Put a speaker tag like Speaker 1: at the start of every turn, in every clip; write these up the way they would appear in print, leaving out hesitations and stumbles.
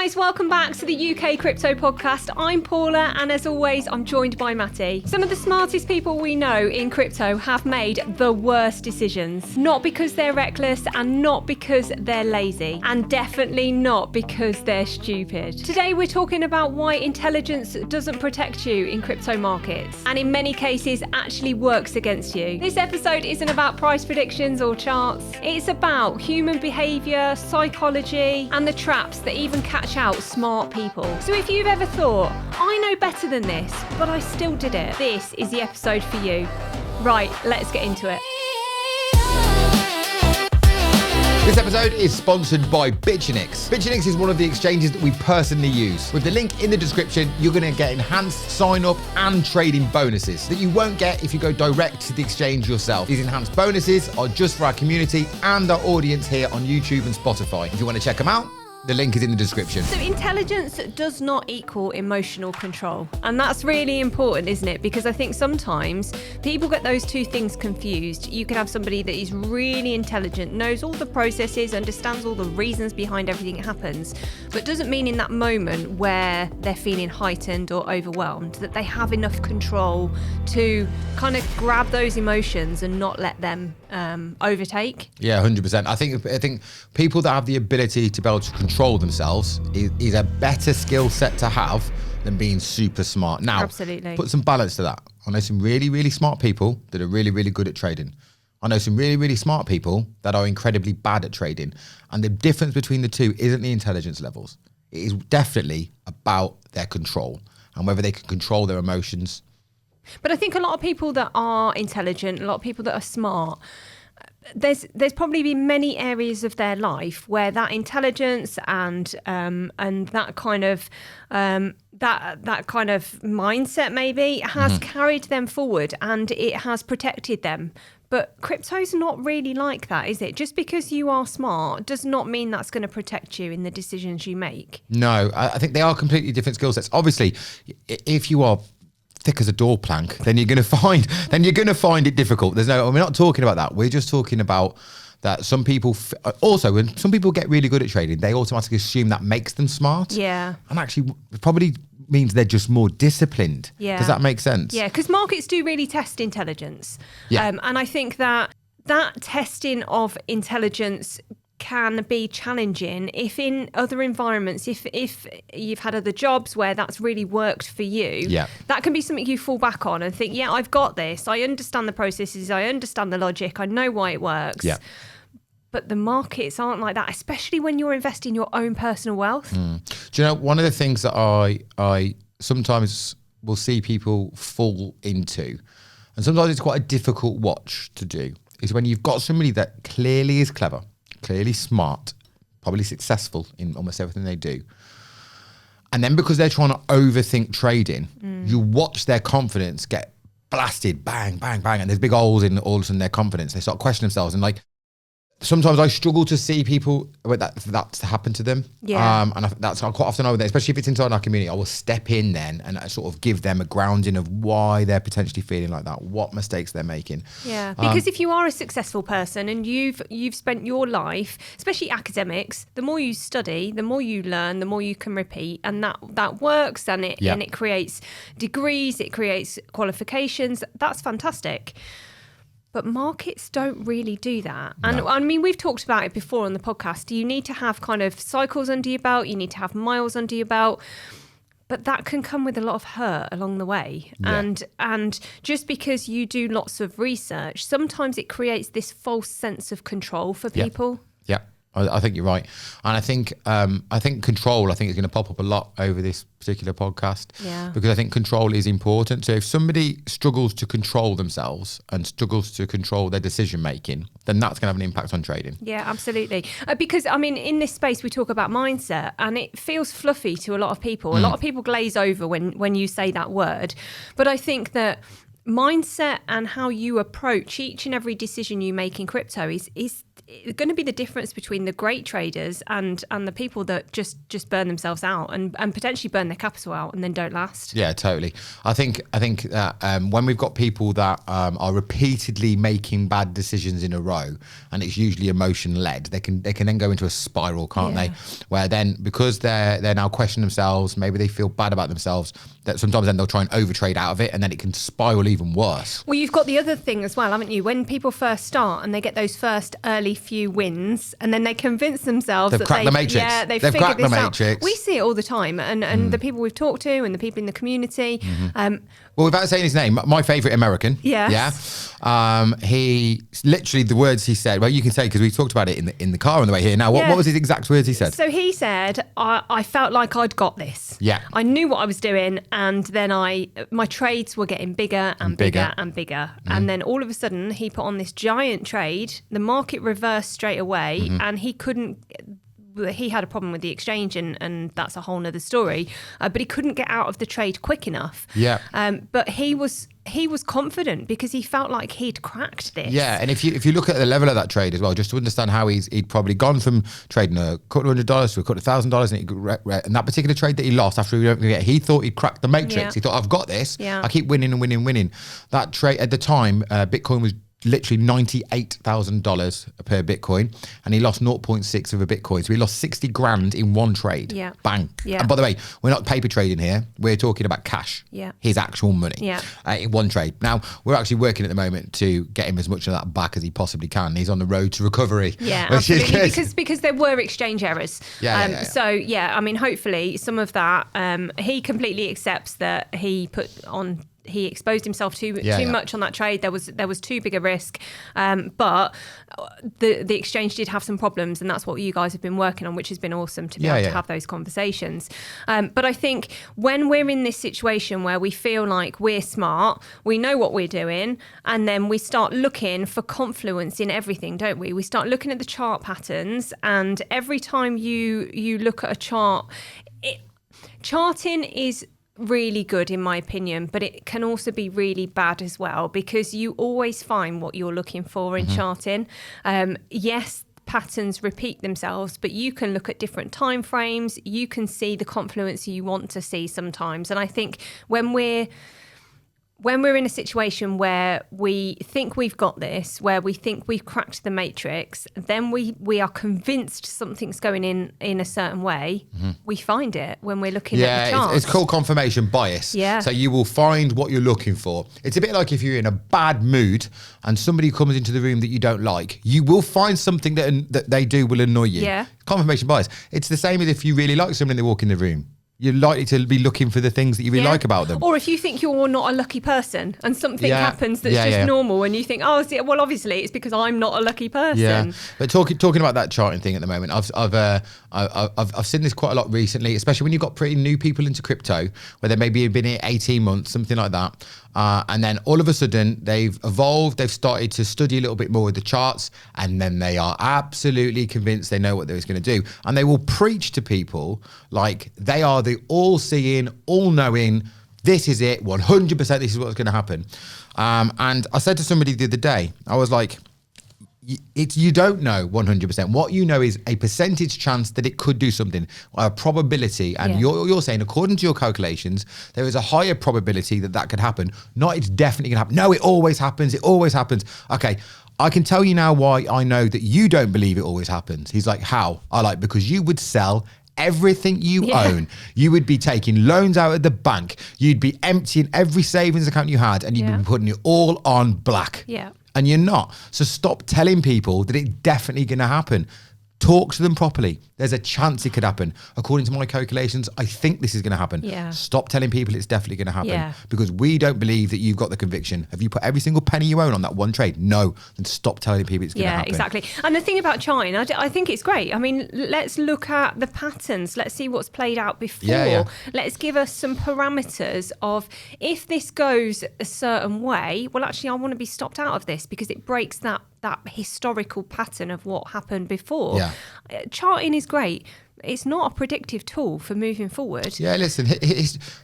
Speaker 1: guys, welcome back to the UK Crypto Podcast. I'm Paula, and as always, I'm joined by Matty. Some of the smartest people we know in crypto have made the worst decisions. Not because they're reckless and not because they're lazy, and definitely not because they're stupid. Today we're talking about why intelligence doesn't protect you in crypto markets, and in many cases actually works against you. This episode isn't about price predictions or charts. It's about human behaviour, psychology, and the traps that even catch out smart people. So if you've ever thought, I know better than this, but I still did it, this is the episode for you. Right, let's get into it.
Speaker 2: This episode is sponsored by Bitchinix. Bitchinix is one of the exchanges that we personally use. With the link in the description, you're going to get enhanced sign-up and trading bonuses that you won't get if you go direct to the exchange yourself. These enhanced bonuses are just for our community and our audience here on YouTube and Spotify. If you want to check them out, the link is in the description.
Speaker 1: So intelligence does not equal emotional control. And that's really important, isn't it? Because I think sometimes people get those two things confused. You can have somebody that is really intelligent, knows all the processes, understands all the reasons behind everything that happens, but doesn't mean in that moment where they're feeling heightened or overwhelmed that they have enough control to kind of grab those emotions and not let them overtake.
Speaker 2: Yeah, 100%. I think people that have the ability to be able to control themselves is a better skill set to have than being super smart. Now,
Speaker 1: absolutely,
Speaker 2: put some balance to that. I know some really, really smart people that are really, really good at trading. I know some really, really smart people that are incredibly bad at trading. And the difference between the two isn't the intelligence levels. It is definitely about their control and whether they can control their emotions.
Speaker 1: But I think a lot of people that are intelligent, a lot of people that are smart, there's probably been many areas of their life where that intelligence and that kind of mindset maybe has carried them forward and it has protected them. But crypto's not really like that, is it? Just because you are smart does not mean that's going to protect you in the decisions you make.
Speaker 2: No, I think they are completely different skill sets. Obviously, if you are thick as a door plank, then you're going to find it difficult. We're not talking about that. We're just talking about that some people also, when some people get really good at trading, they automatically assume that makes them smart.
Speaker 1: Yeah.
Speaker 2: And actually it probably means they're just more disciplined.
Speaker 1: Yeah.
Speaker 2: Does that make sense?
Speaker 1: Yeah, because markets do really test intelligence.
Speaker 2: Yeah.
Speaker 1: And I think that testing of intelligence can be challenging if in other environments, if you've had other jobs where that's really worked for you, that can be something you fall back on and think, yeah, I've got this. I understand the processes. I understand the logic. I know why it works.
Speaker 2: Yeah.
Speaker 1: But the markets aren't like that, especially when you're investing your own personal wealth.
Speaker 2: Do you know, one of the things that I sometimes will see people fall into, and sometimes it's quite a difficult watch to do, is when you've got somebody that clearly is clever, clearly smart, probably successful in almost everything they do. And then because they're trying to overthink trading, you watch their confidence get blasted, bang, bang, bang. And there's big holes in all of a sudden their confidence. They start questioning themselves. And like, sometimes I struggle to see people where that's happened to them.
Speaker 1: Yeah.
Speaker 2: And that's quite often over there, especially if it's inside our community. I will step in then and I sort of give them a grounding of why they're potentially feeling like that, what mistakes they're making.
Speaker 1: Yeah, because if you are a successful person and you've spent your life, especially academics, the more you study, the more you learn, the more you can repeat, and that works, and it creates degrees, it creates qualifications. That's fantastic. But markets don't really do that. And I mean, we've talked about it before on the podcast. You need to have kind of cycles under your belt. You need to have miles under your belt. But that can come with a lot of hurt along the way. Yeah. And just because you do lots of research, sometimes it creates this false sense of control for people.
Speaker 2: Yeah. I think you're right. And I think control, is going to pop up a lot over this particular podcast.
Speaker 1: Yeah.
Speaker 2: Because I think control is important. So if somebody struggles to control themselves and struggles to control their decision making, then that's going to have an impact on trading.
Speaker 1: Yeah, absolutely. Because, I mean, in this space, we talk about mindset and it feels fluffy to a lot of people. A lot of people glaze over when you say that word. But I think that mindset and how you approach each and every decision you make in crypto is going to be the difference between the great traders and the people that just burn themselves out and potentially burn their capital out and then don't last.
Speaker 2: Yeah, totally. I think that when we've got people that are repeatedly making bad decisions in a row, and it's usually emotion led, they can then go into a spiral, can't they? Where then, because they're now questioning themselves, maybe they feel bad about themselves, that sometimes then they'll try and overtrade out of it, and then it can spiral even worse.
Speaker 1: Well, you've got the other thing as well, haven't you? When people first start and they get those first early few wins, and then they convince themselves
Speaker 2: They've
Speaker 1: that
Speaker 2: cracked the matrix.
Speaker 1: Yeah, they've
Speaker 2: cracked
Speaker 1: figured
Speaker 2: the
Speaker 1: this
Speaker 2: matrix.
Speaker 1: out. We see it all the time, and the people we've talked to and the people in the community.
Speaker 2: Well, without saying his name, my favourite American.
Speaker 1: Yes.
Speaker 2: Yeah. He literally, the words he said, well, you can say, because we talked about it in the car on the way here. Now, what was his exact words he said?
Speaker 1: So he said, I felt like I'd got this.
Speaker 2: Yeah.
Speaker 1: I knew what I was doing, and then my trades were getting bigger and bigger and bigger. And then all of a sudden, he put on this giant trade. The market reversed straight away, and he had a problem with the exchange, and that's a whole nother story. But he couldn't get out of the trade quick enough.
Speaker 2: Yeah.
Speaker 1: But he was confident because he felt like he'd cracked this.
Speaker 2: Yeah, and if you look at the level of that trade as well, just to understand how he'd probably gone from trading a couple of $100 to a couple of $1,000, and that particular trade that he lost after he thought he'd cracked the matrix.
Speaker 1: Yeah.
Speaker 2: He thought, I've got this.
Speaker 1: Yeah.
Speaker 2: I keep winning and winning and winning. That trade at the time, Bitcoin was literally $98,000 per Bitcoin, and he lost 0.6 of a Bitcoin. So he lost 60 grand in one trade.
Speaker 1: Yeah.
Speaker 2: Bang.
Speaker 1: Yeah.
Speaker 2: And by the way, we're not paper trading here. We're talking about cash.
Speaker 1: Yeah.
Speaker 2: His actual money.
Speaker 1: Yeah.
Speaker 2: In one trade. Now, we're actually working at the moment to get him as much of that back as he possibly can. He's on the road to recovery.
Speaker 1: Yeah,
Speaker 2: which is
Speaker 1: absolutely.
Speaker 2: good.
Speaker 1: Because there were exchange errors.
Speaker 2: Yeah.
Speaker 1: So, I mean, hopefully some of that, he completely accepts that he exposed himself too much on that trade. There was too big a risk, but the exchange did have some problems, and that's what you guys have been working on, which has been awesome to be able to have those conversations. But I think when we're in this situation where we feel like we're smart, we know what we're doing, and then we start looking for confluence in everything, don't we? We start looking at the chart patterns, and every time you look at a chart, charting is really good in my opinion, but it can also be really bad as well, because you always find what you're looking for in charting. Yes, patterns repeat themselves, but you can look at different time frames, you can see the confluence you want to see sometimes. And I think when we're in a situation where we think we've got this, where we think we've cracked the matrix, then we are convinced something's going in a certain way. We find it when we're looking at the charts.
Speaker 2: It's called confirmation bias.
Speaker 1: Yeah.
Speaker 2: So you will find what you're looking for. It's a bit like if you're in a bad mood and somebody comes into the room that you don't like, you will find something that they do will annoy you.
Speaker 1: Yeah.
Speaker 2: Confirmation bias. It's the same as if you really like somebody and they walk in the room. You're likely to be looking for the things that you really like about them.
Speaker 1: Or if you think you're not a lucky person and something happens that's just normal, and you think, well, obviously it's because I'm not a lucky person.
Speaker 2: Yeah, but talking about that charting thing at the moment, I've seen this quite a lot recently, especially when you've got pretty new people into crypto, where they maybe have been here 18 months, something like that. And then all of a sudden they've evolved, they've started to study a little bit more of the charts, and then they are absolutely convinced they know what they're going to do. And they will preach to people like they are the all-seeing, all-knowing, this is it, 100% this is what's going to happen. And I said to somebody the other day, I was like, you don't know 100%. What you know is a percentage chance that it could do something, a probability. And you're saying, according to your calculations, there is a higher probability that could happen. Not it's definitely going to happen. No, it always happens. It always happens. Okay, I can tell you now why I know that you don't believe it always happens. He's like, how? I like, because you would sell everything you own. You would be taking loans out of the bank. You'd be emptying every savings account you had, and you'd be putting it all on black.
Speaker 1: Yeah.
Speaker 2: And you're not. So stop telling people that it's definitely going to happen. Talk to them properly. There's a chance it could happen. According to my calculations, I think this is going to happen.
Speaker 1: Yeah.
Speaker 2: Stop telling people it's definitely going to happen because we don't believe that you've got the conviction. Have you put every single penny you own on that one trade? No. Then stop telling people it's going to happen.
Speaker 1: Yeah, exactly. And the thing about China, I think it's great. I mean, let's look at the patterns. Let's see what's played out before.
Speaker 2: Yeah.
Speaker 1: Let's give us some parameters of if this goes a certain way, well, actually, I want to be stopped out of this because it breaks that historical pattern of what happened before.
Speaker 2: Yeah.
Speaker 1: Charting is great. it's not a predictive tool for moving forward.
Speaker 2: Yeah, listen,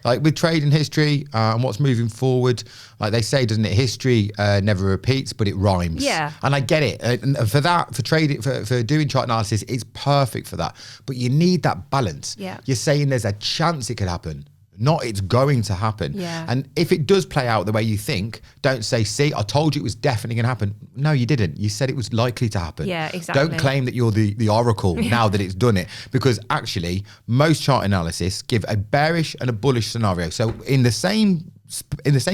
Speaker 2: like with trading history and what's moving forward, like they say, doesn't it? History never repeats, but it rhymes.
Speaker 1: Yeah.
Speaker 2: And I get it. And for that, for trading, for doing chart analysis, it's perfect for that. But you need that balance.
Speaker 1: Yeah.
Speaker 2: You're saying there's a chance it could happen. Not it's going to happen.
Speaker 1: Yeah.
Speaker 2: And if it does play out the way you think, don't say, see, I told you it was definitely going to happen. No, you didn't. You said it was likely to happen.
Speaker 1: Yeah, exactly.
Speaker 2: Don't claim that you're the oracle now that it's done it, because actually most chart analysis give a bearish and a bullish scenario. So in the same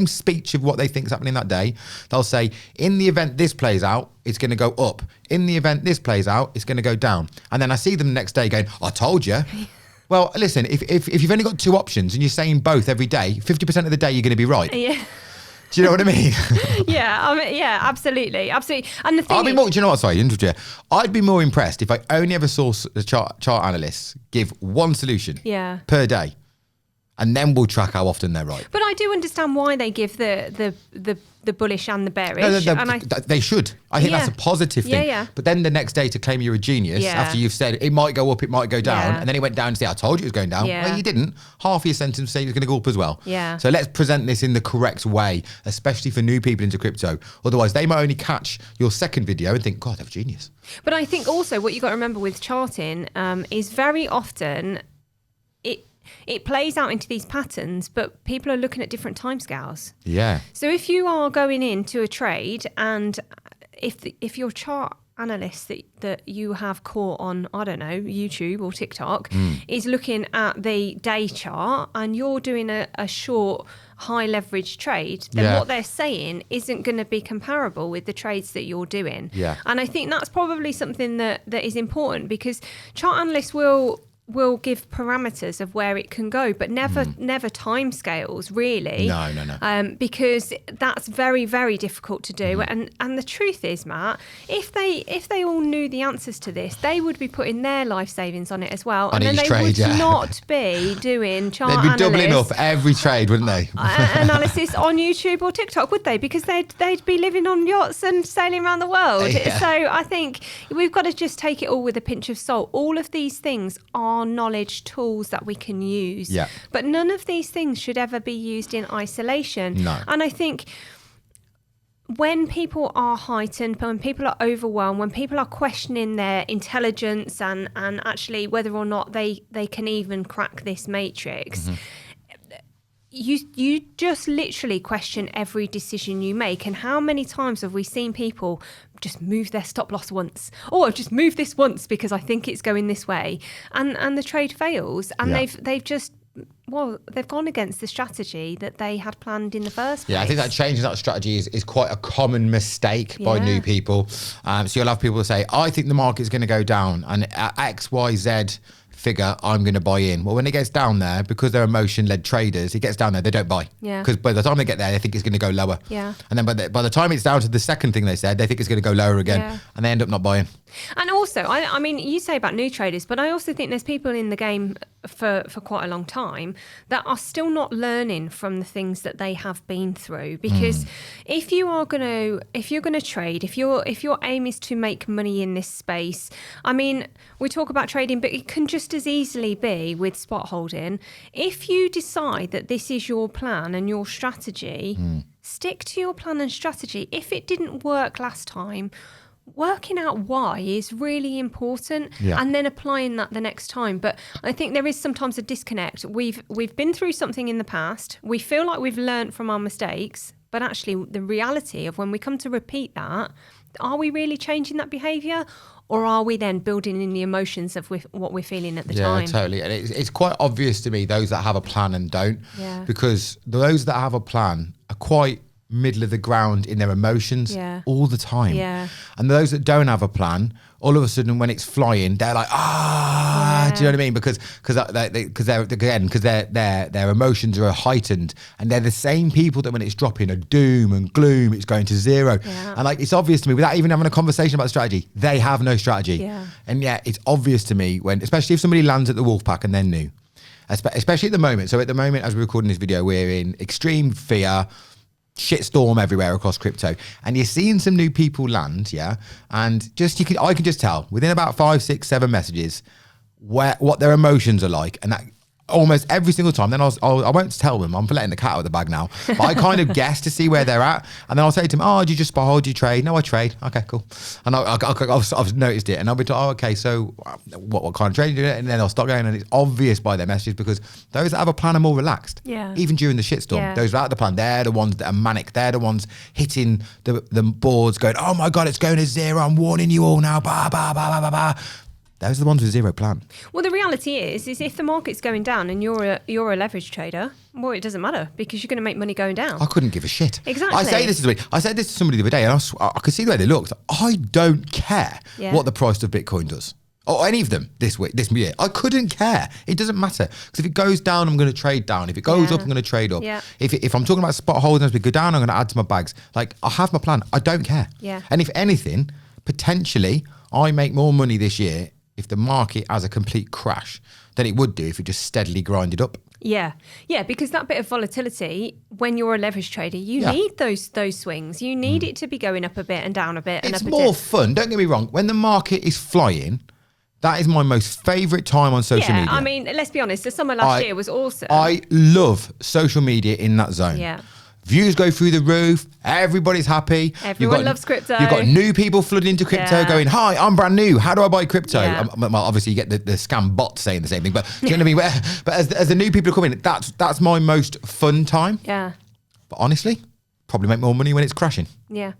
Speaker 2: speech of what they think is happening that day, they'll say, in the event this plays out, it's going to go up. In the event this plays out, it's going to go down. And then I see them the next day going, I told you. Well, listen, if you've only got two options and you're saying both every day, 50% of the day you're going to be right.
Speaker 1: Yeah.
Speaker 2: Do you know what I mean?
Speaker 1: Yeah, absolutely. And the thing
Speaker 2: I'd be more, do you know what? Sorry, interrupt you. I'd be more impressed if I only ever saw the chart analysts give one solution per day. And then we'll track how often they're right.
Speaker 1: But I do understand why they give the bullish and the bearish.
Speaker 2: No, they should. I think that's a positive thing.
Speaker 1: Yeah.
Speaker 2: But then the next day to claim you're a genius after you've said it might go up, it might go down, and then it went down and say, I told you it was going down.
Speaker 1: Yeah.
Speaker 2: Well, you didn't. Half of your sentence say it was going to go up as well.
Speaker 1: Yeah.
Speaker 2: So let's present this in the correct way, especially for new people into crypto. Otherwise, they might only catch your second video and think, God, they're a genius.
Speaker 1: But I think also what you got to remember with charting is very often it plays out into these patterns, but people are looking at different timescales.
Speaker 2: Yeah.
Speaker 1: So if you are going into a trade, and if your chart analyst that you have caught on, I don't know, YouTube or TikTok is looking at the day chart, and you're doing a short high leverage trade, then what they're saying isn't going to be comparable with the trades that you're doing.
Speaker 2: Yeah.
Speaker 1: And I think that's probably something that is important, because chart analysts will give parameters of where it can go, but never time scales, really.
Speaker 2: No.
Speaker 1: Because that's very, very difficult to do. And the truth is, Matt, if they all knew the answers to this, they would be putting their life savings on it as well.
Speaker 2: On
Speaker 1: and then
Speaker 2: each
Speaker 1: they
Speaker 2: trade,
Speaker 1: would not be doing chart
Speaker 2: They'd be doubling up every trade, wouldn't they?
Speaker 1: analysis on YouTube or TikTok, would they? Because they'd be living on yachts and sailing around the world.
Speaker 2: Yeah.
Speaker 1: So I think we've got to just take it all with a pinch of salt. All of these things are knowledge tools that we can use.
Speaker 2: Yeah.
Speaker 1: But none of these things should ever be used in isolation.
Speaker 2: No.
Speaker 1: And I think when people are heightened, when people are overwhelmed, when people are questioning their intelligence and actually whether or not they can even crack this matrix, you just literally question every decision you make. And how many times have we seen people just move their stop loss once, or just move this once because I think it's going this way, and the trade fails, and they've gone against the strategy that they had planned in the first place.
Speaker 2: Yeah, I think that changing that strategy is quite a common mistake by new people. So you'll have people say, I think the market's going to go down, and at XYZ figure, I'm going to buy in. Well, when it gets down there, because they're emotion-led traders, it gets down there, they don't buy.
Speaker 1: Yeah.
Speaker 2: Because by the time they get there, they think it's going to go lower.
Speaker 1: Yeah.
Speaker 2: And then by the time it's down to the second thing they said, they think it's going to go lower again.
Speaker 1: Yeah.
Speaker 2: And they end up not buying.
Speaker 1: And also, I mean, you say about new traders, but I also think there's people in the game for quite a long time that are still not learning from the things that they have been through. Because if you're going to trade, if your aim is to make money in this space, I mean, we talk about trading, but it can just as easily be with spot holding. If you decide that this is your plan and your strategy, stick to your plan and strategy. If it didn't work last time, working out why is really important, and then applying that the next time. But I think there is sometimes a disconnect. We've been through something in the past. We feel like we've learned from our mistakes, but actually the reality of when we come to repeat that, are we really changing that behaviour? Or are we then building in the emotions of what we're feeling at the time?
Speaker 2: Yeah, totally. And it's quite obvious to me, those that have a plan and don't.
Speaker 1: Yeah.
Speaker 2: Because those that have a plan are quite middle of the ground in their emotions all the time.
Speaker 1: Yeah.
Speaker 2: And those that don't have a plan, all of a sudden when it's flying, they're like, do you know what I mean? Because their emotions are heightened, and they're the same people that when it's dropping are doom and gloom, it's going to zero.
Speaker 1: Yeah.
Speaker 2: And like, it's obvious to me, without even having a conversation about strategy, they have no strategy.
Speaker 1: Yeah.
Speaker 2: And yeah, it's obvious to me when, especially if somebody lands at the wolf pack and they're new, especially at the moment. So at the moment, as we're recording this video, we're in extreme fear, shitstorm everywhere across crypto, and you're seeing some new people land, and I can just tell within about 5, 6, 7 messages what their emotions are like, and that almost every single time. Then I won't tell them. I'm letting the cat out of the bag now. But I kind of guess to see where they're at, and then I'll say to them, "Oh, do you just spy? Or do you trade?" "No, I trade." "Okay, cool." And I've noticed it, and I'll be like, "Oh, okay. So what kind of trade do you do?" And then I'll start going, and it's obvious by their messages, because those that have a plan are more relaxed.
Speaker 1: Yeah.
Speaker 2: Even during the shitstorm, those without the plan, they're the ones that are manic. They're the ones hitting the boards, going, "Oh my God, it's going to zero. I'm warning you all now." Bah, bah, bah, bah, bah, bah. Those are the ones with zero plan.
Speaker 1: Well, the reality is if the market's going down and you're a leverage trader, well, it doesn't matter, because you're going to make money going down.
Speaker 2: I couldn't give a shit.
Speaker 1: Exactly.
Speaker 2: I said this to somebody the other day, and I could see the way they looked. I don't care what the price of Bitcoin does, or any of them this year. I couldn't care. It doesn't matter, because if it goes down, I'm going to trade down. If it goes up, I'm going to trade up.
Speaker 1: Yeah.
Speaker 2: If I'm talking about spot holdings, we go down, I'm going to add to my bags. Like, I have my plan. I don't care.
Speaker 1: Yeah.
Speaker 2: And if anything, potentially, I make more money this year if the market has a complete crash than it would do if it just steadily grinded up.
Speaker 1: Yeah, because that bit of volatility, when you're a leverage trader, you need those swings. You need it to be going up a bit and down a bit.
Speaker 2: It's more fun, don't get me wrong. When the market is flying, that is my most favourite time on social media.
Speaker 1: I mean, let's be honest, the summer last year was awesome.
Speaker 2: I love social media in that zone.
Speaker 1: Yeah.
Speaker 2: Views go through the roof. Everybody's happy.
Speaker 1: Everyone loves crypto.
Speaker 2: You've got new people flooding into crypto going, "Hi, I'm brand new. How do I buy crypto?"
Speaker 1: Yeah.
Speaker 2: Well, obviously you get the scam bot saying the same thing, but do you know what I mean? But as the new people come in, that's my most fun time.
Speaker 1: Yeah.
Speaker 2: But honestly, probably make more money when it's crashing.
Speaker 1: Yeah,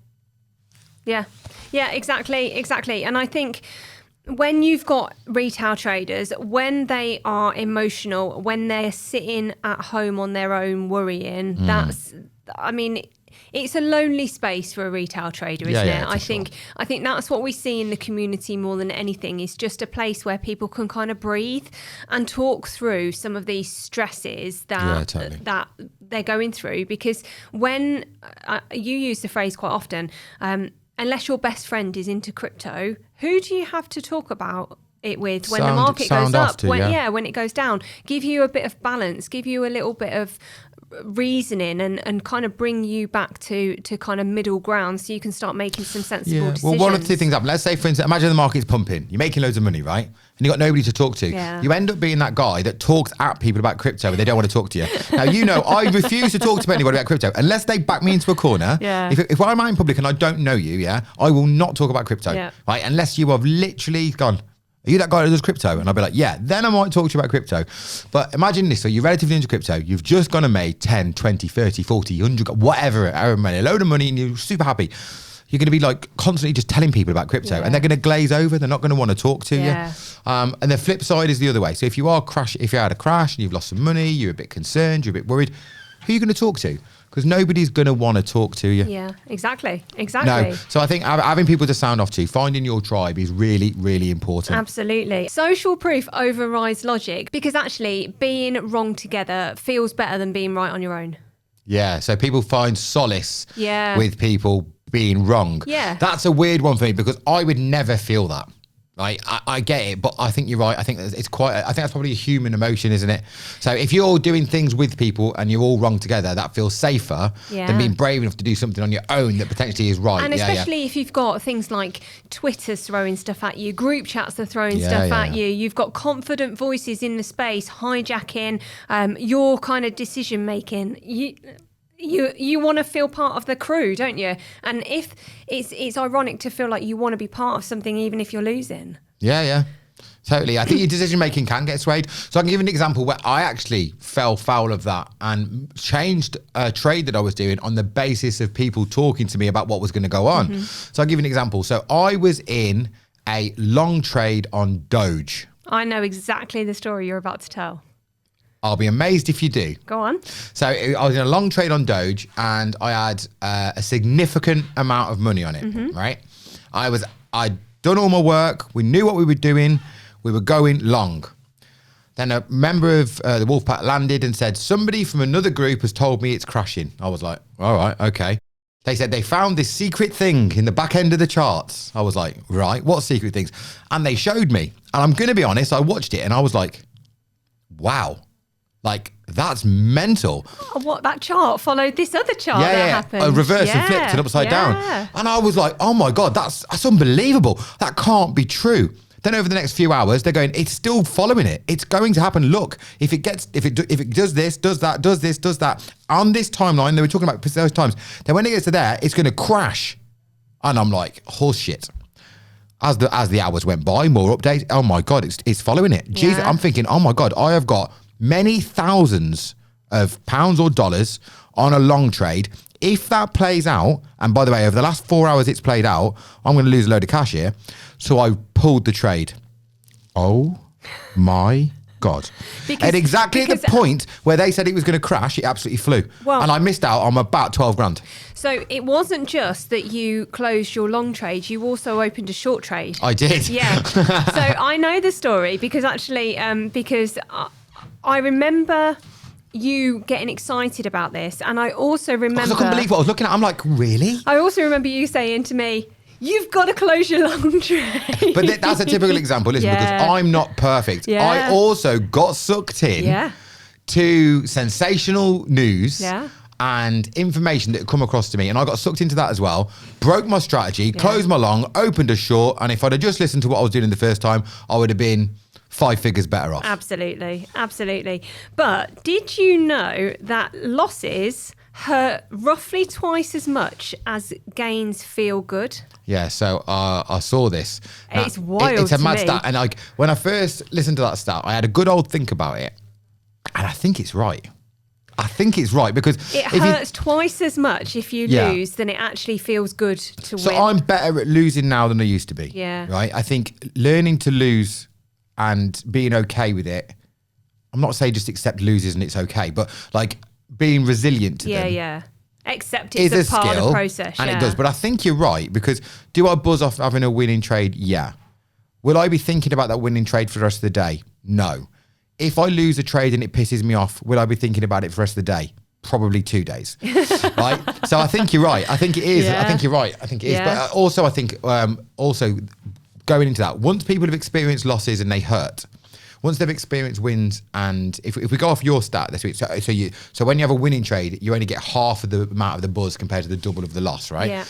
Speaker 1: exactly. And I think when you've got retail traders, when they are emotional, when they're sitting at home on their own worrying, it's a lonely space for a retail trader, isn't it? I think that's what we see in the community more than anything, is just a place where people can kind of breathe and talk through some of these stresses that they're going through. Because when you use the phrase quite often, unless your best friend is into crypto, who do you have to talk about it with when the market goes up? When it goes down, give you a bit of balance, give you a little bit of reasoning, and kind of bring you back to kind of middle ground, so you can start making some sensible decisions.
Speaker 2: Well, one of the two things happen. Let's say, for instance, imagine the market's pumping. You're making loads of money, right? And you've got nobody to talk to.
Speaker 1: Yeah.
Speaker 2: You end up being that guy that talks at people about crypto, but they don't want to talk to you. Now, I refuse to talk to anybody about crypto unless they back me into a corner.
Speaker 1: Yeah.
Speaker 2: If I'm out in public and I don't know you, I will not talk about crypto, right? Unless you have literally gone, "Are you that guy that does crypto?" And I'll be like, "Yeah." Then I might talk to you about crypto. But imagine this. So you're relatively into crypto. You've just gone and made 10, 20, 30, 40, 100, whatever, however many, a load of money, and you're super happy. You're going to be like constantly just telling people about crypto, and they're going to glaze over. They're not going to want to talk to you. And the flip side is the other way. So if you had a crash and you've lost some money, you're a bit concerned, you're a bit worried, who are you going to talk to? Because nobody's going to want to talk to you.
Speaker 1: Yeah, exactly.
Speaker 2: No, so I think having people to sound off to, finding your tribe, is really, really important.
Speaker 1: Absolutely. Social proof overrides logic, because actually being wrong together feels better than being right on your own.
Speaker 2: Yeah, so people find solace with people being wrong.
Speaker 1: Yeah.
Speaker 2: That's a weird one for me, because I would never feel that. Right, I get it, but I think you're right. I think that's probably a human emotion, isn't it? So if you're all doing things with people and you're all wrong together, that feels safer than being brave enough to do something on your own that potentially is right.
Speaker 1: And especially if you've got things like Twitter's throwing stuff at you, group chats are throwing stuff at you. You've got confident voices in the space hijacking your kind of decision making. You want to feel part of the crew, don't you? And if it's ironic to feel like you want to be part of something even if you're losing.
Speaker 2: Yeah. Totally. I think your decision making can get swayed. So I can give an example where I actually fell foul of that and changed a trade that I was doing on the basis of people talking to me about what was going to go on. So I'll give you an example. So I was in a long trade on Doge.
Speaker 1: I know exactly the story you're about to tell.
Speaker 2: I'll be amazed if you do.
Speaker 1: Go on.
Speaker 2: So I was in a long trade on Doge, and I had a significant amount of money on it, right? I'd done all my work. We knew what we were doing. We were going long. Then a member of the Wolfpack landed and said, "Somebody from another group has told me it's crashing." I was like, "All right, okay." They said they found this secret thing in the back end of the charts. I was like, "Right, what secret things?" And they showed me. And I'm going to be honest, I watched it and I was like, wow. Like, that's mental.
Speaker 1: Oh, what, that chart followed this other chart that happened?
Speaker 2: A reverse and flipped and upside down. And I was like, oh my God, that's unbelievable. That can't be true. Then over the next few hours, they're going, it's still following it. It's going to happen. Look, if it does this, does that, does this, does that. On this timeline, they were talking about those times. Then when it gets to there, it's going to crash. And I'm like, horse shit. As the hours went by, more updates. Oh my God, it's following it. Jesus, I'm thinking, oh my God, I have got many thousands of pounds or dollars on a long trade. If that plays out, and by the way, over the last 4 hours it's played out, I'm going to lose a load of cash here. So I pulled the trade. Oh my God. At exactly the point where they said it was going to crash, it absolutely flew.
Speaker 1: Well,
Speaker 2: and I missed out on about 12 grand.
Speaker 1: So it wasn't just that you closed your long trade, you also opened a short trade.
Speaker 2: I did.
Speaker 1: Yeah. So I know the story because actually, I remember you getting excited about this. And I also remember...
Speaker 2: I couldn't believe what I was looking at. I'm like, really?
Speaker 1: I also remember you saying to me, you've got to close your long trade.
Speaker 2: But that's a typical example, listen, because I'm not perfect.
Speaker 1: Yeah.
Speaker 2: I also got sucked in to sensational news and information that had come across to me. And I got sucked into that as well. Broke my strategy, closed my long, opened a short. And if I'd have just listened to what I was doing the first time, I would have been 5 figures better off.
Speaker 1: Absolutely. Absolutely. But did you know that losses hurt roughly twice as much as gains feel good?
Speaker 2: Yeah, so I saw this.
Speaker 1: It's wild.
Speaker 2: It's a mad
Speaker 1: to me.
Speaker 2: stat. And like when I first listened to that stat, I had a good old think about it. And I think it's right. I think it's right because
Speaker 1: it hurts twice as much if you lose than it actually feels good to win.
Speaker 2: So I'm better at losing now than I used to be.
Speaker 1: Yeah.
Speaker 2: Right? I think learning to lose and being okay with it, I'm not saying just accept losers and it's okay, but like being resilient to them.
Speaker 1: Yeah. Accept it's a part
Speaker 2: skill,
Speaker 1: of the process.
Speaker 2: And it does. But I think you're right because do I buzz off having a winning trade? Yeah. Will I be thinking about that winning trade for the rest of the day? No. If I lose a trade and it pisses me off, will I be thinking about it for the rest of the day? Probably 2 days. Right? So I think you're right. I think it is.
Speaker 1: Yeah.
Speaker 2: I think you're right. I think it is. But also I think also going into that, once people have experienced losses and they hurt, once they've experienced wins, and if we go off your stat this week, so when you have a winning trade, you only get half of the amount of the buzz compared to the double of the loss, right?
Speaker 1: Yeah.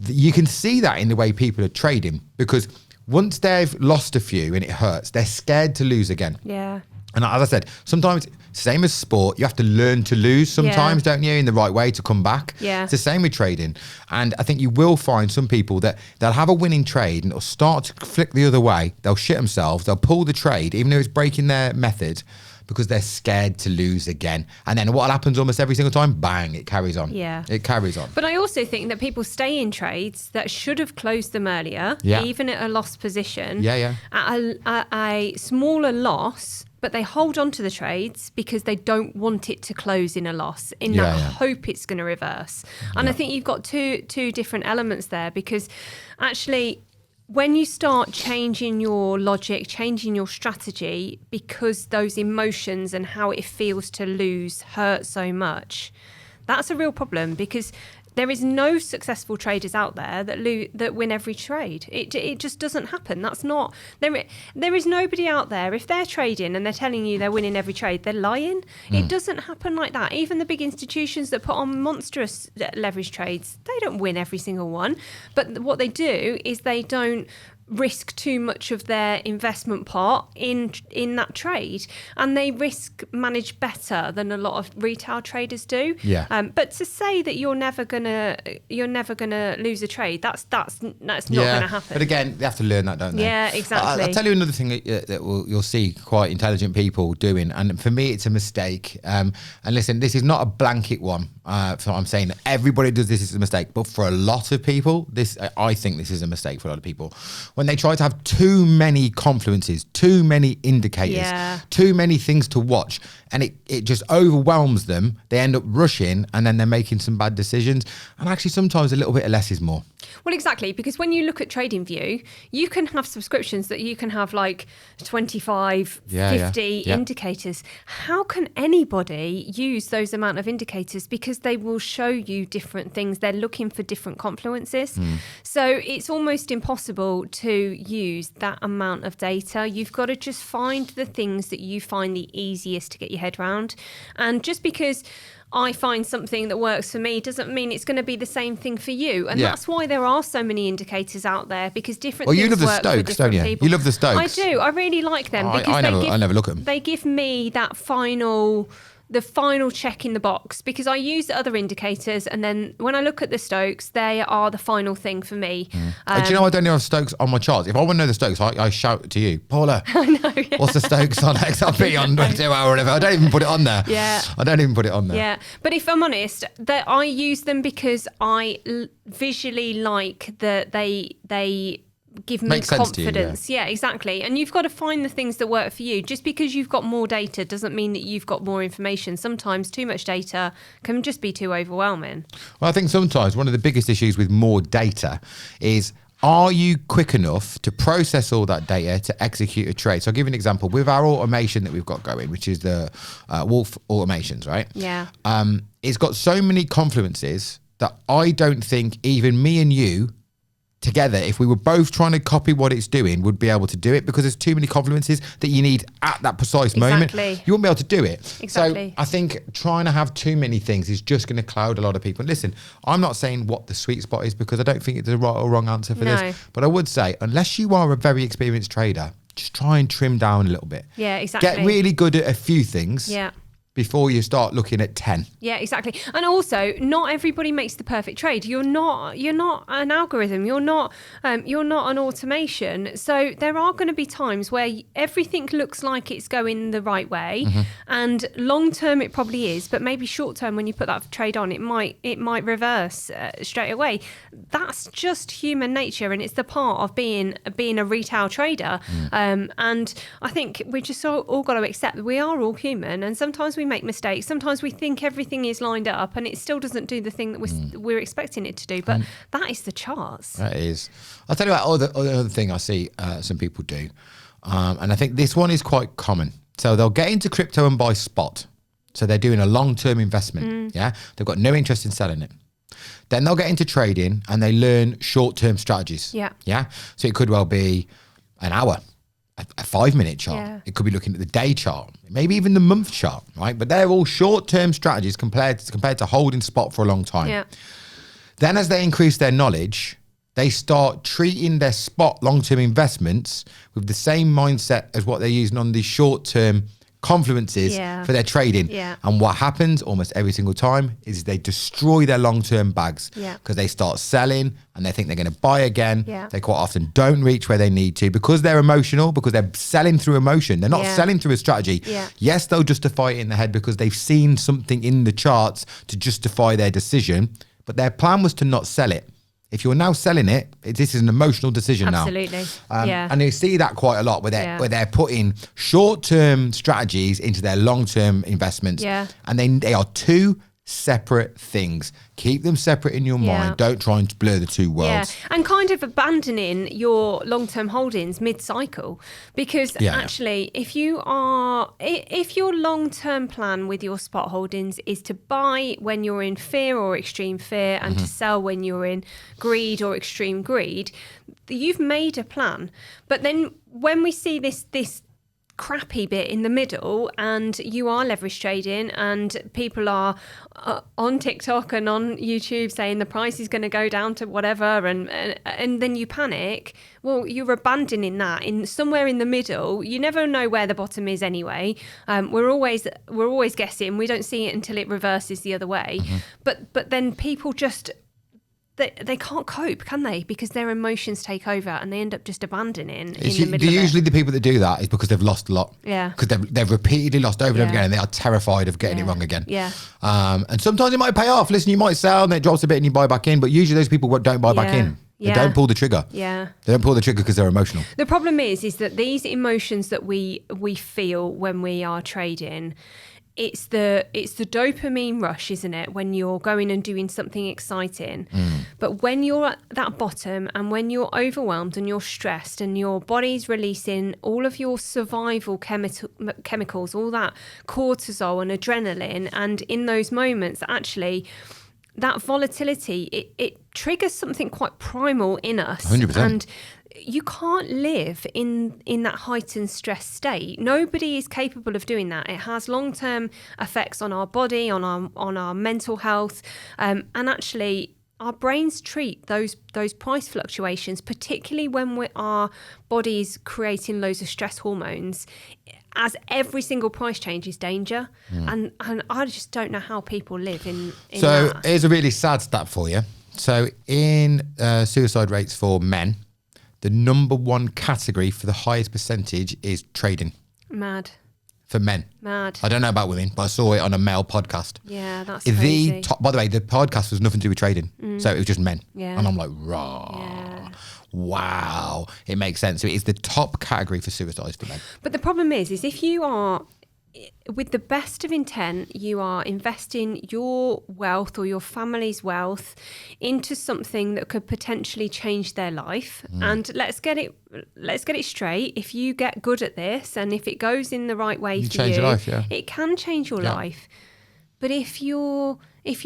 Speaker 2: You can see that in the way people are trading because once they've lost a few and it hurts, they're scared to lose again.
Speaker 1: Yeah.
Speaker 2: And as I said, sometimes, same as sport, you have to learn to lose sometimes, don't you, in the right way to come back.
Speaker 1: Yeah.
Speaker 2: It's the same with trading. And I think you will find some people that they'll have a winning trade and it'll start to flick the other way. They'll shit themselves. They'll pull the trade, even though it's breaking their method, because they're scared to lose again. And then what happens almost every single time? Bang, it carries on.
Speaker 1: Yeah.
Speaker 2: It carries on.
Speaker 1: But I also think that people stay in trades that should have closed them earlier, even at a loss position, at a smaller loss, but they hold on to the trades because they don't want it to close in a loss, in that hope it's going to reverse. And I think you've got two different elements there because actually when you start changing your logic, changing your strategy because those emotions and how it feels to lose hurt so much, that's a real problem because there is no successful traders out there that win every trade. It just doesn't happen. That's not there is nobody out there. If they're trading and they're telling you they're winning every trade, they're lying. It doesn't happen like that. Even the big institutions that put on monstrous leverage trades, they don't win every single one. But what they do is they don't risk too much of their investment part in that trade, and they risk manage better than a lot of retail traders do. But to say that you're never gonna lose a trade, that's not gonna happen.
Speaker 2: But again, they have to learn that, don't they?
Speaker 1: Yeah, exactly.
Speaker 2: I'll tell you another thing that you'll see quite intelligent people doing, and for me it's a mistake. And listen, this is not a blanket one. So I'm saying that everybody does this is a mistake, but for a lot of people, I think this is a mistake for a lot of people. When they try to have too many confluences, too many indicators, too many things to watch, and it just overwhelms them. They end up rushing and then they're making some bad decisions. And actually sometimes a little bit of less is more.
Speaker 1: Well, exactly, because when you look at TradingView, you can have subscriptions that you can have like 25, 50 indicators. How can anybody use those amount of indicators? Because they will show you different things. They're looking for different confluences. So it's almost impossible to to use that amount of data. You've got to just find the things that you find the easiest to get your head around. And just because I find something that works for me doesn't mean it's going to be the same thing for you. And that's why there are so many indicators out there, because different things
Speaker 2: you love
Speaker 1: work
Speaker 2: the Stokes, don't you?
Speaker 1: people.
Speaker 2: You love the Stokes.
Speaker 1: I do. I really like them because
Speaker 2: I never look at them.
Speaker 1: They give me that the final check in the box, because I use the other indicators, and then when I look at the Stokes, they are the final thing for me.
Speaker 2: Do you know I don't have Stokes on my charts? If I want to know the Stokes, I shout to you, Paula.
Speaker 1: I know, yeah.
Speaker 2: What's the Stokes on XRP on 2 hour or whatever? I don't even put it on there.
Speaker 1: Yeah.
Speaker 2: I don't even put it on there.
Speaker 1: Yeah, but if I'm honest, that I use them because I visually like that they give me
Speaker 2: Makes sense
Speaker 1: confidence.
Speaker 2: to you,
Speaker 1: yeah, exactly. And you've got to find the things that work for you. Just because you've got more data doesn't mean that you've got more information. Sometimes too much data can just be too overwhelming.
Speaker 2: Well, I think sometimes one of the biggest issues with more data is, are you quick enough to process all that data to execute a trade? So I'll give you an example. With our automation that we've got going, which is the Wolf automations, right?
Speaker 1: Yeah.
Speaker 2: It's got so many confluences that I don't think even me and you together, if we were both trying to copy what it's doing, would be able to do it, because there's too many confluences that you need at that precise moment. You won't be able to do it.
Speaker 1: Exactly.
Speaker 2: So I think trying to have too many things is just going to cloud a lot of people. And listen, I'm not saying what the sweet spot is, because I don't think it's a right or wrong answer for this. But I would say, unless you are a very experienced trader, just try and trim down a little bit.
Speaker 1: Yeah, exactly.
Speaker 2: Get really good at a few things.
Speaker 1: Yeah.
Speaker 2: Before you start looking at 10.
Speaker 1: Yeah, exactly. And also, not everybody makes the perfect trade. You're not an algorithm. You're not an automation. So there are going to be times where everything looks like it's going the right way, and long term it probably is, but maybe short term when you put that trade on, it might reverse straight away. That's just human nature, and it's the part of being a retail trader. And I think we just all got to accept that we are all human, and sometimes we make mistakes. Sometimes we think everything is lined up and it still doesn't do the thing that we're expecting it to do. But that is the charts.
Speaker 2: That is. I'll tell you about other thing I see some people do. And I think this one is quite common. So they'll get into crypto and buy spot. So they're doing a long-term investment. Yeah. They've got no interest in selling it. Then they'll get into trading and they learn short-term strategies.
Speaker 1: Yeah.
Speaker 2: Yeah. So it could well be an hour, a 5-minute chart. Yeah. It could be looking at the day chart, maybe even the month chart, right? But they're all short-term strategies compared to holding spot for a long time.
Speaker 1: Yeah.
Speaker 2: Then as they increase their knowledge, they start treating their spot long-term investments with the same mindset as what they're using on the short-term confluences for their trading.
Speaker 1: Yeah.
Speaker 2: And what happens almost every single time is they destroy their long-term bags because they start selling and they think they're going to buy again.
Speaker 1: Yeah.
Speaker 2: They quite often don't reach where they need to because they're emotional, because they're selling through emotion. They're not selling through a strategy.
Speaker 1: Yeah.
Speaker 2: Yes, they'll justify it in their head because they've seen something in the charts to justify their decision, but their plan was to not sell it. If you're now selling it, this is an emotional decision now.
Speaker 1: Absolutely.
Speaker 2: And you see that quite a lot where they're putting short-term strategies into their long-term investments.
Speaker 1: Yeah.
Speaker 2: And they are two separate things. Keep them separate in your mind. Don't try and blur the two worlds.
Speaker 1: Yeah, and kind of abandoning your long-term holdings mid-cycle, because actually, if your long-term plan with your spot holdings is to buy when you're in fear or extreme fear and to sell when you're in greed or extreme greed, you've made a plan. But then when we see this crappy bit in the middle and you are leverage trading and people are on TikTok and on YouTube saying the price is going to go down to whatever and then you panic, well, you're abandoning that in somewhere in the middle. You never know where the bottom is anyway. We're always guessing. We don't see it until it reverses the other way. But then people just they can't cope, can they? Because their emotions take over and they end up just abandoning in the middle of it.
Speaker 2: Usually the people that do that is because they've lost a lot. Yeah. Because they've repeatedly lost over and over again and they are terrified of getting it wrong again.
Speaker 1: Yeah.
Speaker 2: And sometimes it might pay off. Listen, you might sell and it drops a bit and you buy back in, but usually those people don't buy back in. They don't pull the trigger. Yeah. They don't pull the trigger because they're emotional.
Speaker 1: The problem is that these emotions that we feel when we are trading, it's the dopamine rush, isn't it? When you're going and doing something exciting. But when you're at that bottom and when you're overwhelmed and you're stressed and your body's releasing all of your survival chemicals, all that cortisol and adrenaline, and in those moments, actually, that volatility, it triggers something quite primal in us.
Speaker 2: 100%.
Speaker 1: And you can't live in that heightened stress state. Nobody is capable of doing that. It has long-term effects on our body, on our mental health, and actually our brains treat those price fluctuations, particularly when our body's creating loads of stress hormones, as every single price change is danger. And I just don't know how people live in
Speaker 2: so
Speaker 1: that.
Speaker 2: here's a really sad stat for you. So in suicide rates for men, the number one category for the highest percentage is trading.
Speaker 1: Mad.
Speaker 2: For men.
Speaker 1: Mad.
Speaker 2: I don't know about women, but I saw it on a male podcast.
Speaker 1: Yeah, that's crazy.
Speaker 2: By the way, the podcast was nothing to do with trading. So it was just men.
Speaker 1: Yeah.
Speaker 2: And I'm like, raw.
Speaker 1: Yeah.
Speaker 2: Wow. It makes sense. So it is the top category for suicides for men.
Speaker 1: But the problem is if you are, with the best of intent, you are investing your wealth or your family's wealth into something that could potentially change their life. And let's get it straight. If you get good at this and if it goes in the right way for
Speaker 2: change
Speaker 1: you,
Speaker 2: your life, yeah.
Speaker 1: it can change your life. But if you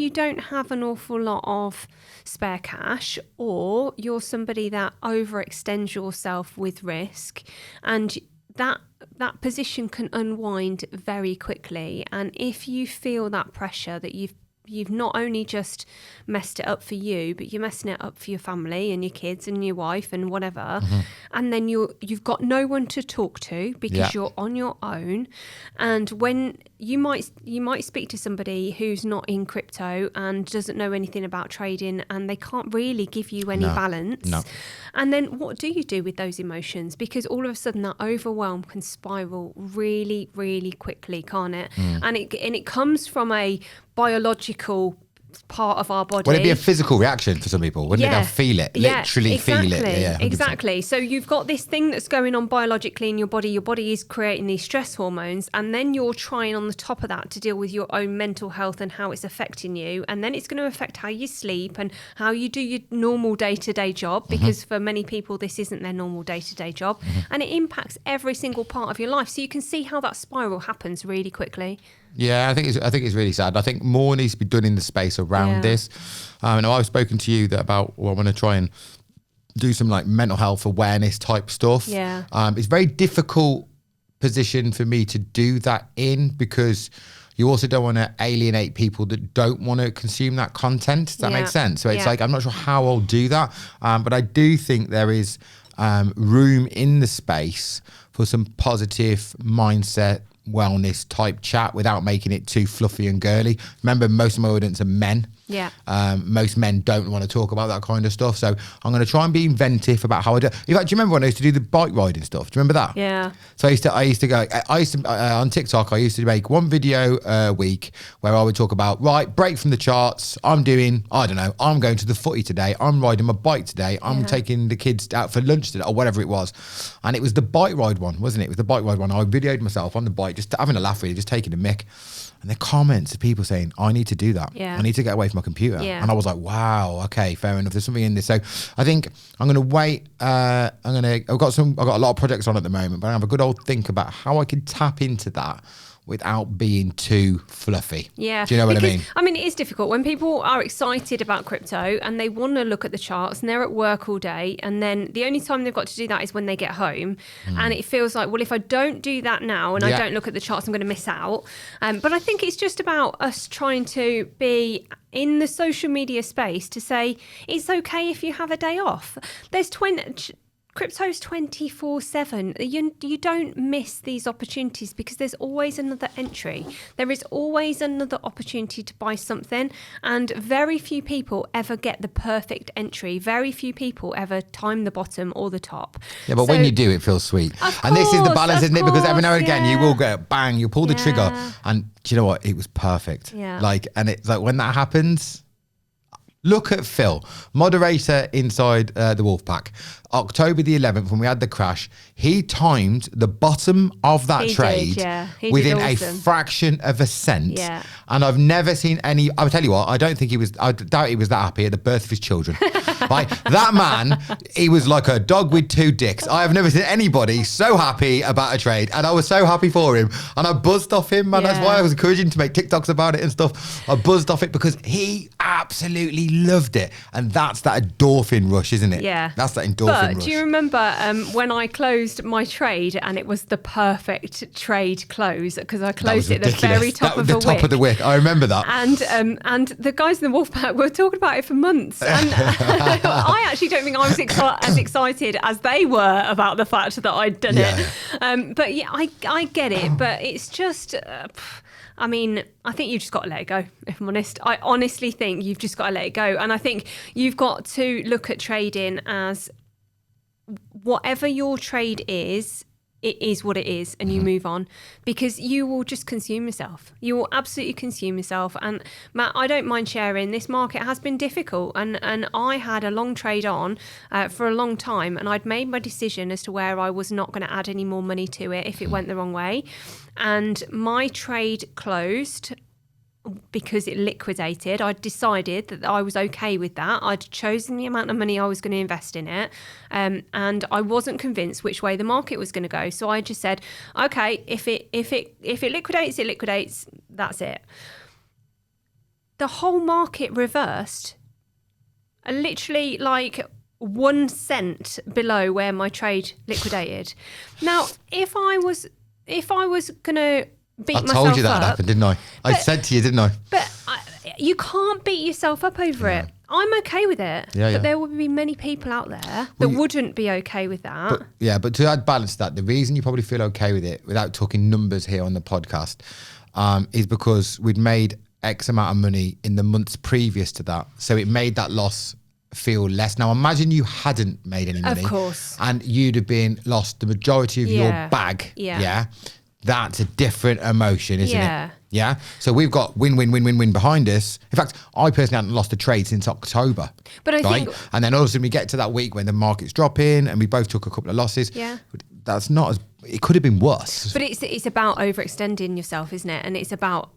Speaker 1: don't have an awful lot of spare cash, or you're somebody that overextends yourself with risk, and that position can unwind very quickly. And if you feel that pressure that you've not only just messed it up for you, but you're messing it up for your family and your kids and your wife and whatever, and then you've got no one to talk to because you're on your own. And when you might speak to somebody who's not in crypto and doesn't know anything about trading, and they can't really give you any balance.
Speaker 2: No.
Speaker 1: And then what do you do with those emotions? Because all of a sudden that overwhelm can spiral really, really quickly, can't it? And it comes from a biological part of our body.
Speaker 2: Would it be a physical reaction for some people? Wouldn't it? They'll feel it, literally feel it. Yeah,
Speaker 1: exactly. So you've got this thing that's going on biologically in your body. Your body is creating these stress hormones, and then you're trying on the top of that to deal with your own mental health and how it's affecting you. And then it's going to affect how you sleep and how you do your normal day-to-day job, because for many people this isn't their normal day-to-day job, and it impacts every single part of your life. So you can see how that spiral happens really quickly.
Speaker 2: Yeah, I think it's really sad. I think more needs to be done in the space around this. And I've spoken to you about, I want to try and do some like mental health awareness type stuff.
Speaker 1: Yeah.
Speaker 2: It's a very difficult position for me to do that in, because you also don't want to alienate people that don't want to consume that content. Does that make sense? So it's like, I'm not sure how I'll do that. But I do think there is room in the space for some positive mindset, wellness type chat without making it too fluffy and girly. Remember, most of my audience are men.
Speaker 1: Yeah.
Speaker 2: Most men don't want to talk about that kind of stuff. So I'm going to try and be inventive about how I do. In fact, do you remember when I used to do the bike riding stuff? Do you remember that?
Speaker 1: Yeah.
Speaker 2: So I used to on TikTok, I used to make one video a week where I would talk about, right, break from the charts. I'm going to the footy today. I'm riding my bike today. I'm taking the kids out for lunch today, or whatever it was. And it was the bike ride one, wasn't it? It was the bike ride one. I videoed myself on the bike, just having a laugh, really, just taking a mick. And the comments of people saying, I need to do that.
Speaker 1: Yeah.
Speaker 2: I need to get away from my computer.
Speaker 1: Yeah.
Speaker 2: And I was like, wow, okay, fair enough. There's something in this. So I think I'm going to wait. I've got a lot of projects on at the moment, but I have a good old think about how I can tap into that without being too fluffy.
Speaker 1: Yeah.
Speaker 2: Do you know what I mean?
Speaker 1: I mean, it is difficult when people are excited about crypto and they want to look at the charts and they're at work all day, and then the only time they've got to do that is when they get home. And it feels like, well, if I don't do that now and I don't look at the charts, I'm going to miss out. But I think it's just about us trying to be in the social media space to say, it's okay if you have a day off. Crypto's 24/7. You don't miss these opportunities because there's always another entry. There is always another opportunity to buy something, and very few people ever get the perfect entry. Very few people ever time the bottom or the top.
Speaker 2: Yeah, but when you do, it feels sweet. And this is the balance, isn't it? Because every now and again, you will go bang, you pull the trigger, and do you know what? It was perfect.
Speaker 1: Yeah.
Speaker 2: And it's like when that happens. Look at Phil, moderator inside the Wolfpack. October the 11th, when we had the crash, he timed the bottom of that trade within a fraction of a cent.
Speaker 1: Yeah.
Speaker 2: And I've never seen any, I'll tell you what, I doubt he was that happy at the birth of his children. Like, that man, he was like a dog with two dicks. I have never seen anybody so happy about a trade. And I was so happy for him. And I buzzed off him, man. That's why I was encouraging him to make TikToks about it and stuff. I buzzed off it because he absolutely loved it. And that's that endorphin rush, isn't it?
Speaker 1: Yeah.
Speaker 2: That's that endorphin rush.
Speaker 1: But do you remember when I closed my trade and it was the perfect trade close because I closed it at the very top of the wick.
Speaker 2: The top of the wick. I remember that.
Speaker 1: And the guys in the Wolfpack were talking about it for months. And I actually don't think I was as excited as they were about the fact that I'd done it. But yeah, I get it. But it's just... I mean, I think you've just got to let it go, if I'm honest. I honestly think you've just got to let it go. And I think you've got to look at trading as whatever your trade is, it is what it is, and you move on, because you will just consume yourself. You will absolutely consume yourself. And Matt, I don't mind sharing, this market has been difficult, and I had a long trade on for a long time, and I'd made my decision as to where I was not going to add any more money to it if it went the wrong way. And my trade closed because it liquidated. I'd decided that I was okay with that. I'd chosen the amount of money I was going to invest in it, and I wasn't convinced which way the market was going to go. So I just said, okay, if it liquidates, it liquidates. That's it. The whole market reversed, literally like 1 cent below where my trade liquidated. Now, if I was gonna beat myself up. I told
Speaker 2: you that happened, didn't I? I said to you, didn't I?
Speaker 1: But you can't beat yourself up over it. I'm okay with it. But there will be many people out there that wouldn't be okay with that.
Speaker 2: But to add balance to that, the reason you probably feel okay with it, without talking numbers here on the podcast, is because we'd made X amount of money in the months previous to that. So it made that loss feel less. Now imagine you hadn't made any money.
Speaker 1: Of course.
Speaker 2: And you'd have been lost the majority of your bag. Yeah. That's a different emotion, isn't it? Yeah. So we've got win behind us. In fact, I personally hadn't lost a trade since October.
Speaker 1: But I think...
Speaker 2: And then all of a sudden we get to that week when the market's dropping and we both took a couple of losses.
Speaker 1: Yeah.
Speaker 2: That's not as... It could have been worse.
Speaker 1: But it's about overextending yourself, isn't it? And it's about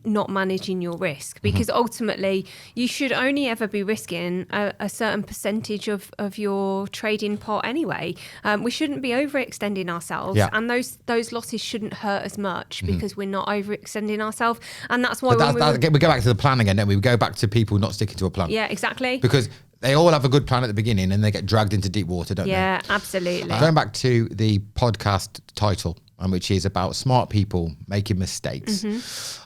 Speaker 1: not managing your risk, because ultimately you should only ever be risking a certain percentage of your trading pot anyway. We shouldn't be overextending ourselves, and those losses shouldn't hurt as much because we're not overextending ourselves. And that's why
Speaker 2: we go back to the plan again, don't we? We go back to people not sticking to a plan.
Speaker 1: Yeah, exactly.
Speaker 2: Because they all have a good plan at the beginning and they get dragged into deep water, don't they?
Speaker 1: Yeah, absolutely.
Speaker 2: Going back to the podcast title, which is about smart people making mistakes.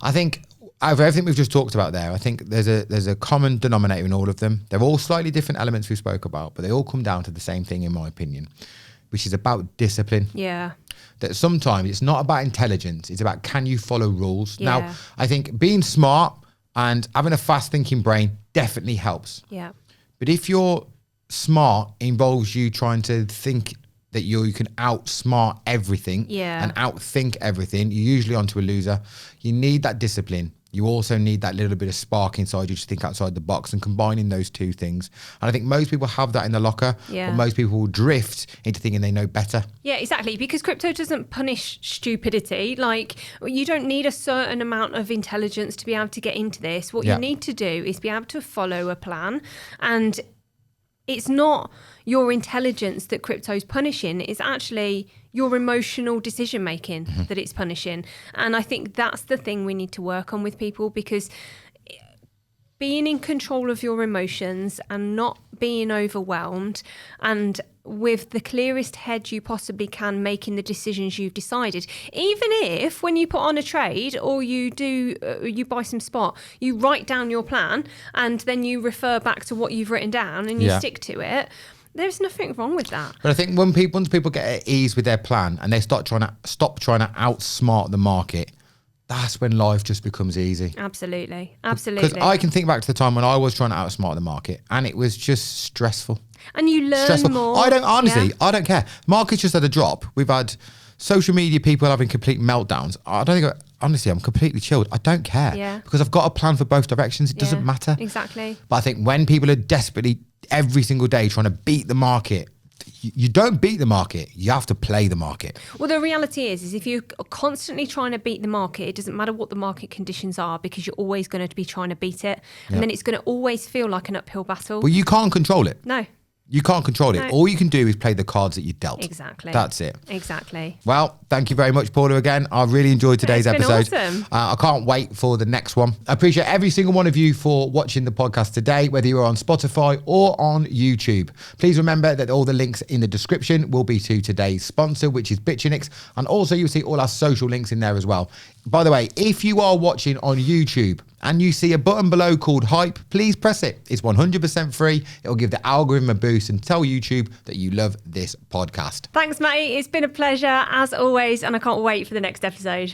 Speaker 2: I think out of everything we've just talked about there, I think there's a common denominator in all of them. They're all slightly different elements we spoke about, but they all come down to the same thing, in my opinion, which is about discipline.
Speaker 1: Yeah.
Speaker 2: That sometimes it's not about intelligence, it's about can you follow rules.
Speaker 1: Yeah.
Speaker 2: Now, I think being smart and having a fast thinking brain definitely helps.
Speaker 1: Yeah.
Speaker 2: But if you're smart involves you trying to think that you can outsmart everything and outthink everything, you're usually onto a loser. You need that discipline. You also need that little bit of spark inside you to think outside the box, and combining those two things. And I think most people have that in the locker, but most people will drift into thinking they know better. Yeah,
Speaker 1: exactly. Because crypto doesn't punish stupidity. Like, you don't need a certain amount of intelligence to be able to get into this. What you need to do is be able to follow a plan. And it's not your intelligence that crypto's punishing. It's actually your emotional decision making that it's punishing. And I think that's the thing we need to work on with people, because being in control of your emotions and not being overwhelmed, and with the clearest head you possibly can, making the decisions you've decided, even if when you put on a trade or you buy some spot, you write down your plan and then you refer back to what you've written down and you stick to it. There's nothing wrong with that.
Speaker 2: But I think once people get at ease with their plan and they stop trying to outsmart the market, that's when life just becomes easy.
Speaker 1: Absolutely.
Speaker 2: Because I can think back to the time when I was trying to outsmart the market and it was just stressful.
Speaker 1: And you learn more.
Speaker 2: I don't care. Market's just had a drop. We've had social media people having complete meltdowns. I don't think, honestly, I'm completely chilled. I don't care because I've got a plan for both directions. It doesn't matter.
Speaker 1: Exactly.
Speaker 2: But I think when people are desperately every single day trying to beat the market, you don't beat the market, you have to play the market.
Speaker 1: Well, the reality is if you're constantly trying to beat the market, it doesn't matter what the market conditions are, because you're always going to be trying to beat it. And then it's going to always feel like an uphill battle.
Speaker 2: Well, you can't control it.
Speaker 1: No.
Speaker 2: You can't control it.
Speaker 1: No.
Speaker 2: All you can do is play the cards that you're dealt.
Speaker 1: Exactly.
Speaker 2: That's it.
Speaker 1: Exactly.
Speaker 2: Well, thank you very much, Paula, again. I really enjoyed today's
Speaker 1: It's been
Speaker 2: episode.
Speaker 1: awesome.
Speaker 2: I can't wait for the next one. I appreciate every single one of you for watching the podcast today, whether you're on Spotify or on YouTube. Please remember that all the links in the description will be to today's sponsor, which is Bitchinix. And also you'll see all our social links in there as well. By the way, if you are watching on YouTube and you see a button below called hype, please press it. It's 100% free. It'll give the algorithm a boost and tell YouTube that you love this podcast.
Speaker 1: Thanks, Matty. It's been a pleasure as always, and I can't wait for the next episode.